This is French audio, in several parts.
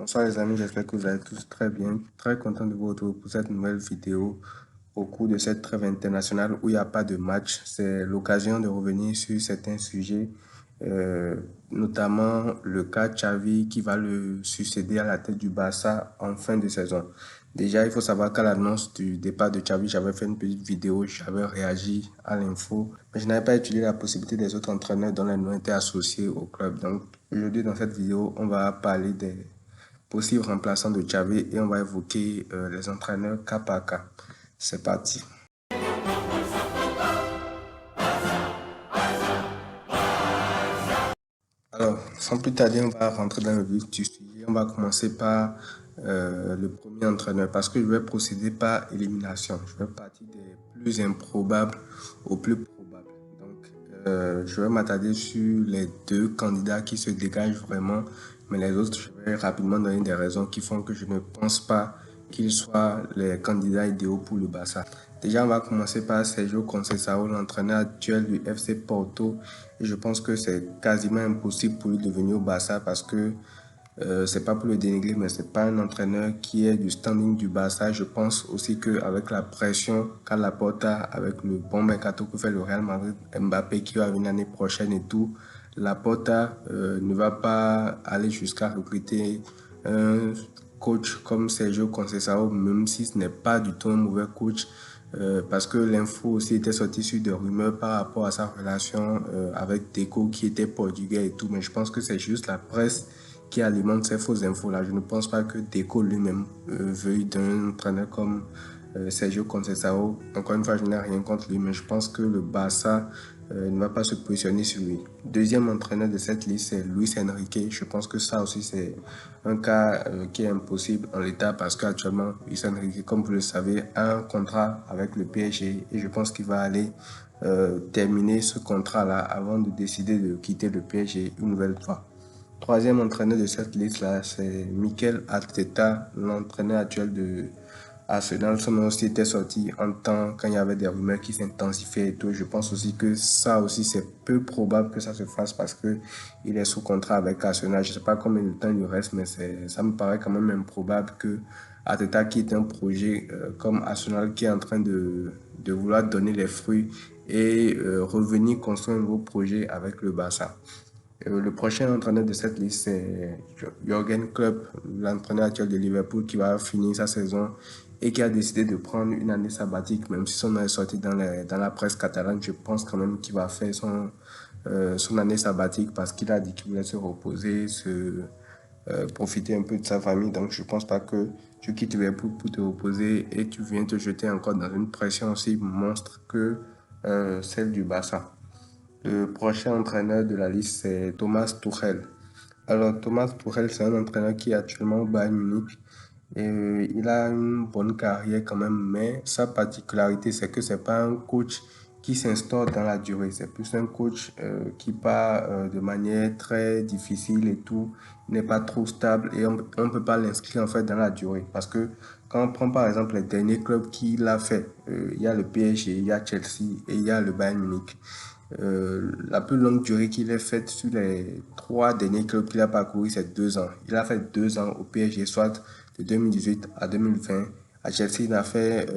Bonsoir les amis, j'espère que vous allez tous très bien. Très content de vous retrouver pour cette nouvelle vidéo au cours de cette trêve internationale où il n'y a pas de match. C'est l'occasion de revenir sur certains sujets, euh, notamment le cas Xavi qui va le succéder à la tête du Barça en fin de saison. Déjà, il faut savoir qu'à l'annonce du départ de Xavi, j'avais fait une petite vidéo, j'avais réagi à l'info, mais je n'avais pas étudié la possibilité des autres entraîneurs dont les noms étaient associés au club. Donc aujourd'hui, dans cette vidéo, on va parler des possible remplaçant de Xavi et on va évoquer les entraîneurs cas par cas. C'est parti. Alors, sans plus tarder, on va rentrer dans le vif du sujet. On va commencer par le premier entraîneur parce que je vais procéder par élimination. Je vais partir des plus improbables aux plus probables. Donc, je vais m'attarder sur les deux candidats qui se dégagent vraiment, mais les autres, je vais rapidement donner des raisons qui font que je ne pense pas qu'ils soient les candidats idéaux pour le Barça. Déjà, on va commencer par Sergio Conceição, l'entraîneur actuel du FC Porto. Et je pense que c'est quasiment impossible pour lui de venir au Barça parce que c'est pas pour le dénigrer, mais c'est pas un entraîneur qui est du standing du Barça. Je pense aussi qu'avec la pression qu'a Laporta, avec le bon mercato que fait le Real Madrid, Mbappé qui va venir l'année prochaine et tout, Laporta ne va pas aller jusqu'à recruter un coach comme Sergio Conceição, même si ce n'est pas du tout un mauvais coach. Parce que l'info aussi était sortie sur des rumeurs par rapport à sa relation avec Deco qui était portugais et tout, mais je pense que c'est juste la presse qui alimente ces fausses infos-là. Je ne pense pas que Deco lui-même veuille d'un entraîneur comme Sergio Conceição. Encore une fois, je n'ai rien contre lui, mais je pense que le Barça ne va pas se positionner sur lui. Deuxième entraîneur de cette liste, c'est Luis Enrique. Je pense que ça aussi, c'est un cas qui est impossible en l'état parce qu'actuellement, Luis Enrique, comme vous le savez, a un contrat avec le PSG et je pense qu'il va aller terminer ce contrat-là avant de décider de quitter le PSG une nouvelle fois. Troisième entraîneur de cette liste-là, c'est Mikel Arteta, l'entraîneur actuel de Arsenal. Son nom aussi était sorti en temps quand il y avait des rumeurs qui s'intensifiaient et tout. Je pense aussi que ça aussi, c'est peu probable que ça se fasse parce que il est sous contrat avec Arsenal. Je ne sais pas combien de temps il reste, mais ça me paraît quand même improbable que Arteta quitte un projet comme Arsenal qui est en train de vouloir donner les fruits et revenir construire un nouveau projet avec le Barça. Le prochain entraîneur de cette liste, c'est Jürgen Klopp, l'entraîneur actuel de Liverpool qui va finir sa saison et qui a décidé de prendre une année sabbatique, même si son nom est sorti dans la presse catalane, je pense quand même qu'il va faire son année sabbatique parce qu'il a dit qu'il voulait se reposer, profiter un peu de sa famille. Donc je pense pas que tu quittes Liverpool pour te reposer et tu viens te jeter encore dans une pression aussi monstre que celle du Barça. Le prochain entraîneur de la liste, c'est Thomas Tuchel. Alors, Thomas Tuchel, c'est un entraîneur qui est actuellement au Bayern Munich. Et il a une bonne carrière quand même, mais sa particularité, c'est que c'est pas un coach qui s'instaure dans la durée. C'est plus un coach qui part de manière très difficile et tout. Il n'est pas trop stable et on ne peut pas l'inscrire en fait dans la durée. Parce que quand on prend par exemple les derniers clubs qu'il a fait, il y a le PSG, il y a Chelsea et il y a le Bayern Munich. La plus longue durée qu'il ait faite sur les trois derniers clubs qu'il a parcouru, c'est 2 ans. Il a fait 2 ans au PSG, soit de 2018 à 2020. À Chelsea, il n'a fait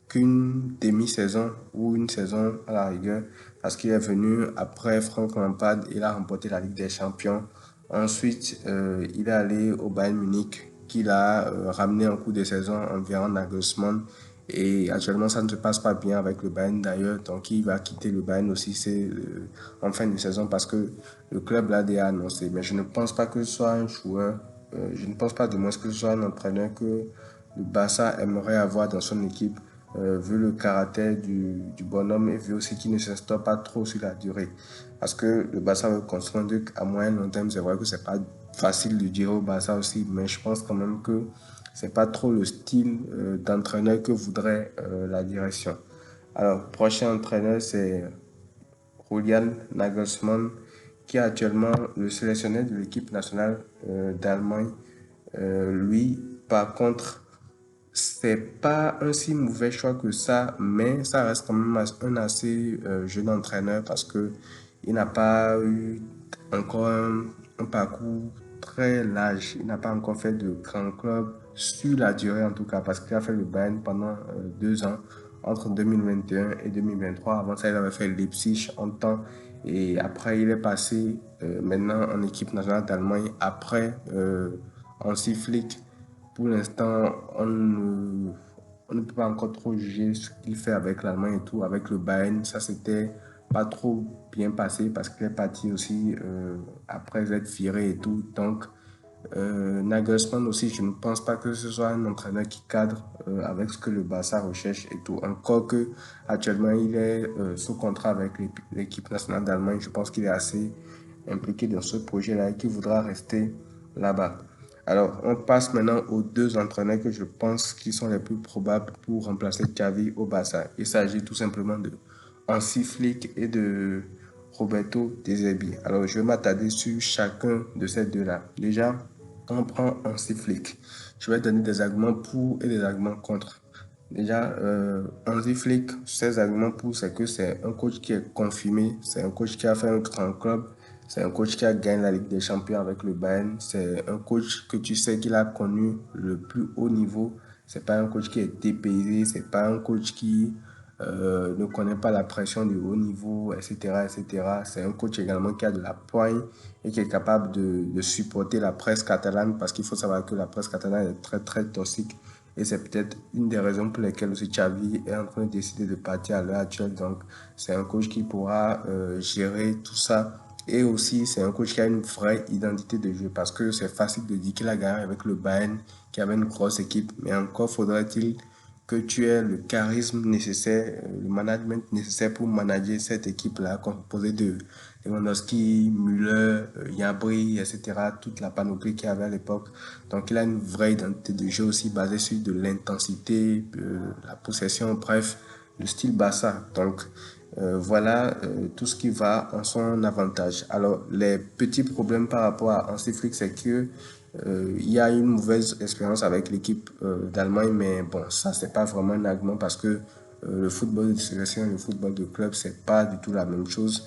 qu'une demi-saison ou une saison à la rigueur parce qu'il est venu après Frank Lampard et il a remporté la Ligue des Champions. Ensuite, il est allé au Bayern Munich qu'il a ramené en cours de saison environ Nagelsmann. Et actuellement, ça ne se passe pas bien avec le Bayern d'ailleurs. Donc, il va quitter le Bayern aussi en fin de saison parce que le club l'a déjà annoncé. Mais je ne pense pas que ce soit un joueur, je ne pense pas du moins que ce soit un entraîneur que le Barça aimerait avoir dans son équipe, vu le caractère du bonhomme et vu aussi qu'il ne s'installe pas trop sur la durée. Parce que le Barça veut construire un truc à moyen long terme. C'est vrai que c'est pas facile de dire au Barça aussi, mais je pense quand même que c'est pas trop le style d'entraîneur que voudrait la direction. Alors, prochain entraîneur, c'est Julian Nagelsmann, qui est actuellement le sélectionneur de l'équipe nationale d'Allemagne. Lui, par contre, c'est pas un si mauvais choix que ça, mais ça reste quand même un assez jeune entraîneur parce que il n'a pas eu encore un parcours très large. Il n'a pas encore fait de grand club sur la durée en tout cas, parce qu'il a fait le Bayern pendant 2 ans, entre 2021 et 2023. Avant ça, il avait fait Leipzig en temps. Et après, il est passé maintenant en équipe nationale d'Allemagne. Après, Hansi Flick, pour l'instant, on ne peut pas encore trop juger ce qu'il fait avec l'Allemagne et tout. Avec le Bayern, ça s'était pas trop bien passé parce qu'il est parti aussi après être viré et tout. Donc, Nagelsmann aussi, je ne pense pas que ce soit un entraîneur qui cadre avec ce que le Barça recherche et tout. Encore que actuellement il est sous contrat avec l'équipe nationale d'Allemagne. Je pense qu'il est assez impliqué dans ce projet-là et qu'il voudra rester là-bas. Alors, on passe maintenant aux deux entraîneurs que je pense qui sont les plus probables pour remplacer Xavi au Barça. Il s'agit tout simplement de Hansi Flick et de Roberto De Zerbi. Alors, je vais m'attarder sur chacun de ces deux-là. Déjà, on prend Hansi Flick. Je vais donner des arguments pour et des arguments contre. Déjà, Hansi Flick, ses arguments pour, c'est que c'est un coach qui est confirmé, c'est un coach qui a fait un grand club, c'est un coach qui a gagné la Ligue des Champions avec le Bayern, c'est un coach que tu sais qu'il a connu le plus haut niveau, c'est pas un coach qui est dépaysé, c'est pas un coach qui ne connaît pas la pression du haut niveau, etc., etc. C'est un coach également qui a de la poigne et qui est capable de supporter la presse catalane parce qu'il faut savoir que la presse catalane est très, très toxique. Et c'est peut-être une des raisons pour lesquelles aussi Xavi est en train de décider de partir à l'heure actuelle. Donc, c'est un coach qui pourra gérer tout ça. Et aussi, c'est un coach qui a une vraie identité de jeu parce que c'est facile de dire qu'il a gagné avec le Bayern, qui avait une grosse équipe. Mais encore faudrait-il que tu aies le charisme nécessaire, le management nécessaire pour manager cette équipe-là, composée de Lewandowski, Müller, Gnabry, etc., toute la panoplie qu'il y avait à l'époque. Donc, il a une vraie identité de jeu aussi basée sur de l'intensité, la possession, bref, le style Barça. Donc, voilà tout ce qui va en son avantage. Alors, les petits problèmes par rapport à Hansi Flick, c'est que il y a une mauvaise expérience avec l'équipe d'Allemagne, mais bon, ça, c'est pas vraiment un argument parce que le football de sélection et le football de club, c'est pas du tout la même chose.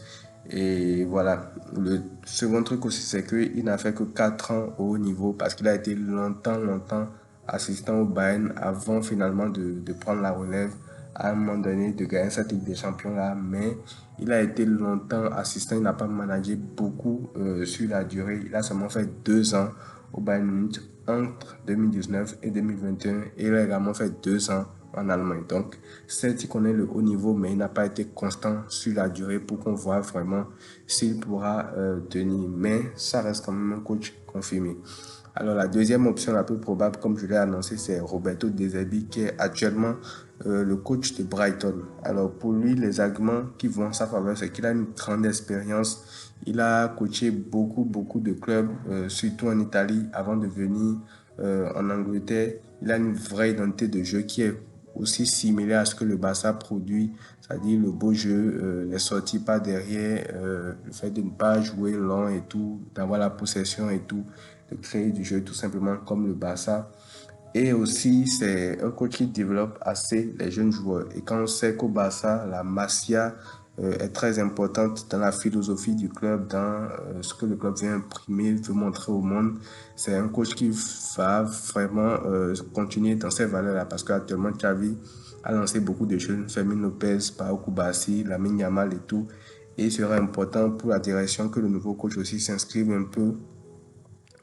Et voilà. Le second truc aussi, c'est qu'il n'a fait que 4 ans au haut niveau parce qu'il a été longtemps, longtemps assistant au Bayern avant finalement de prendre la relève à un moment donné de gagner cette Ligue des Champions là. Mais il a été longtemps assistant, il n'a pas managé beaucoup sur la durée. Il a seulement fait 2 ans au Bayern Munich entre 2019 et 2021 et il a également fait 2 ans en Allemagne. Donc, certes, il connaît le haut niveau, mais il n'a pas été constant sur la durée pour qu'on voit vraiment s'il pourra tenir. Mais ça reste quand même un coach confirmé. Alors, la deuxième option la plus probable, comme je l'ai annoncé, c'est Roberto De Zerbi, qui est actuellement le coach de Brighton. Alors, pour lui, les arguments qui vont en sa faveur, c'est qu'il a une grande expérience. Il a coaché beaucoup, beaucoup de clubs, surtout en Italie, avant de venir en Angleterre. Il a une vraie identité de jeu qui est aussi similaire à ce que le Barça produit, c'est-à-dire le beau jeu, les sorties par derrière, le fait de ne pas jouer long et tout, d'avoir la possession et tout, de créer du jeu tout simplement comme le Barça. Et aussi, c'est un coach qui développe assez les jeunes joueurs. Et quand on sait qu'au Barça, la Masia est très importante dans la philosophie du club, dans ce que le club veut imprimer, veut montrer au monde, c'est un coach qui va vraiment continuer dans ces valeurs-là. Parce qu'actuellement, Xavi a lancé beaucoup de jeunes, Fermin Lopez, Pau Kubasi, Lamine Yamal et tout. Et il sera important pour la direction que le nouveau coach aussi s'inscrive un peu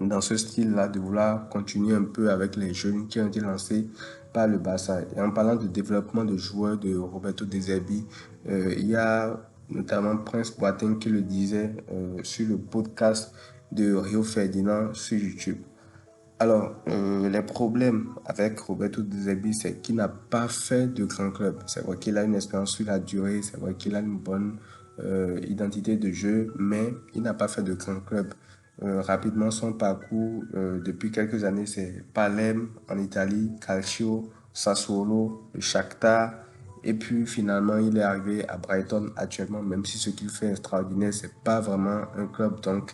dans ce style-là, de vouloir continuer un peu avec les jeunes qui ont été lancés par le Barça. Et en parlant de développement de joueurs de Roberto De Zerbi, il y a notamment Prince Boateng qui le disait sur le podcast de Rio Ferdinand sur YouTube. Alors, les problèmes avec Roberto De Zerbi, c'est qu'il n'a pas fait de grand club. C'est vrai qu'il a une expérience sur la durée, c'est vrai qu'il a une bonne identité de jeu, mais il n'a pas fait de grand club. Rapidement, son parcours depuis quelques années, c'est Palerme en Italie, Calcio, Sassuolo, le Shakhtar, et puis finalement, il est arrivé à Brighton actuellement, même si ce qu'il fait est extraordinaire, c'est pas vraiment un club donc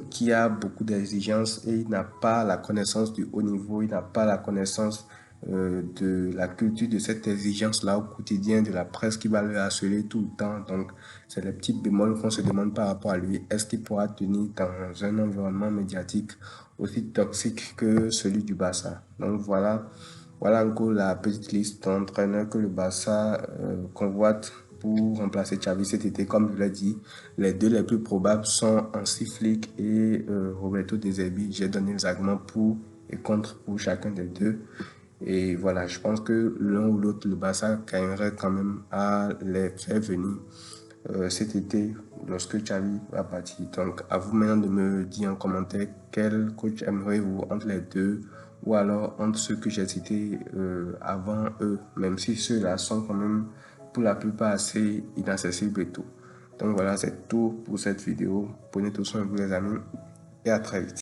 qui a beaucoup d'exigences et il n'a pas la connaissance du haut niveau, il n'a pas la connaissance de la culture de cette exigence-là au quotidien, de la presse qui va le harceler tout le temps. Donc, c'est les petits bémols qu'on se demande par rapport à lui. Est-ce qu'il pourra tenir dans un environnement médiatique aussi toxique que celui du Barça? Donc, voilà encore la petite liste d'entraîneurs que le Barça convoite pour remplacer Xavi cet été. Comme je l'ai dit, les deux les plus probables sont Hansi Flick et Roberto De Zerbi. J'ai donné les arguments pour et contre pour chacun des deux. Et voilà, je pense que l'un ou l'autre, le Barça gagnerait quand même à les faire venir cet été lorsque Xavi va partir. Donc, à vous maintenant de me dire en commentaire quel coach aimeriez-vous entre les deux ou alors entre ceux que j'ai cités avant eux, même si ceux-là sont quand même pour la plupart assez inaccessibles et tout. Donc voilà, c'est tout pour cette vidéo. Prenez tout soin de vous les amis et à très vite.